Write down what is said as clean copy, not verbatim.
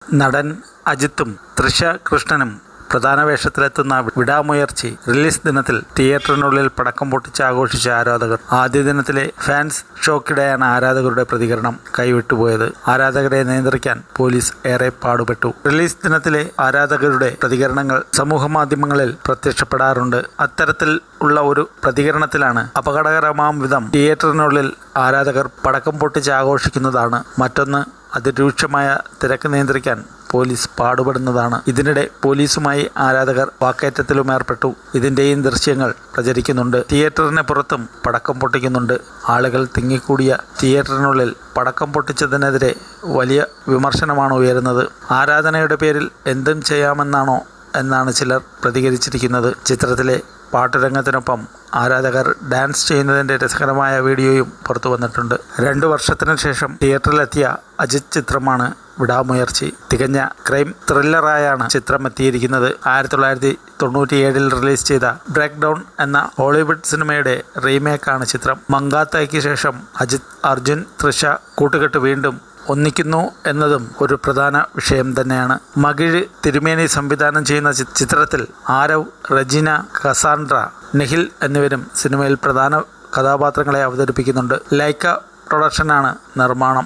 നടൻ അജിത്തും തൃഷ കൃഷ്ണനും പ്രധാന വേഷത്തിലെത്തുന്ന വിടാമുയർച്ചി റിലീസ് ദിനത്തിൽ തിയേറ്ററിനുള്ളിൽ പടക്കം പൊട്ടിച്ച് ആഘോഷിച്ച ആരാധകർ. ആദ്യ ദിനത്തിലെ ഫാൻസ് ഷോക്കിടെയാണ് ആരാധകരുടെ പ്രതികരണം കൈവിട്ടുപോയത്. ആരാധകരെ നിയന്ത്രിക്കാൻ പോലീസ് ഏറെ പാടുപെട്ടു. റിലീസ് ദിനത്തിലെ ആരാധകരുടെ പ്രതികരണങ്ങൾ സമൂഹമാധ്യമങ്ങളിൽ പ്രത്യക്ഷപ്പെടാറുണ്ട്. അത്തരത്തിൽ ഉള്ള ഒരു പ്രതികരണത്തിലാണ് അപകടകരമാം വിധം തിയേറ്ററിനുള്ളിൽ ആരാധകർ പടക്കം പൊട്ടിച്ച് ആഘോഷിക്കുന്നതാണ്. മറ്റൊന്ന്, അതിരൂക്ഷമായ തിരക്ക് നിയന്ത്രിക്കാൻ പോലീസ് പാടുപെടുന്നതാണ്. ഇതിനിടെ പോലീസുമായി ആരാധകർ വാക്കേറ്റത്തിലും ഏർപ്പെട്ടു. ഇതിൻ്റെയും ദൃശ്യങ്ങൾ പ്രചരിക്കുന്നുണ്ട്. തിയേറ്ററിന് പുറത്തും പടക്കം പൊട്ടിക്കുന്നുണ്ട്. ആളുകൾ തിങ്ങിക്കൂടിയ തിയേറ്ററിനുള്ളിൽ പടക്കം പൊട്ടിച്ചതിനെതിരെ വലിയ വിമർശനമാണ് ഉയരുന്നത്. ആരാധനയുടെ പേരിൽ എന്തും ചെയ്യാമെന്നാണോ എന്നാണ് ചിലർ പ്രതികരിച്ചിരിക്കുന്നത്. ചിത്രത്തിലെ പാട്ടുരംഗത്തിനൊപ്പം ആരാധകർ ഡാൻസ് ചെയ്യുന്നതിൻ്റെ രസകരമായ വീഡിയോയും പുറത്തു വന്നിട്ടുണ്ട്. 2 വർഷത്തിനു ശേഷം തിയേറ്ററിലെത്തിയ അജിത് ചിത്രമാണ് വിടാമുയർച്ചി. തികഞ്ഞ ക്രൈം ത്രില്ലറായാണ് ചിത്രം എത്തിയിരിക്കുന്നത്. 1997 റിലീസ് ചെയ്ത ബ്രേക്ക് ഡൗൺ എന്ന ഹോളിവുഡ് സിനിമയുടെ റീമേക്കാണ് ചിത്രം. മങ്കാത്തയ്ക്ക് ശേഷം അജിത്, അർജുൻ, തൃഷ കൂട്ടുകെട്ട് വീണ്ടും ഒന്നിക്കുന്നു എന്നതും ഒരു പ്രധാന വിഷയം തന്നെയാണ്. മകിഴ് തിരുമേനി സംവിധാനം ചെയ്യുന്ന ചിത്രത്തിൽ ആരവ്, റെജിന, കസാൻഡ്ര, നിഖിൽ എന്നിവരും സിനിമയിൽ പ്രധാന കഥാപാത്രങ്ങളെ അവതരിപ്പിക്കുന്നുണ്ട്. ലൈക്ക പ്രൊഡക്ഷനാണ് നിർമ്മാണം.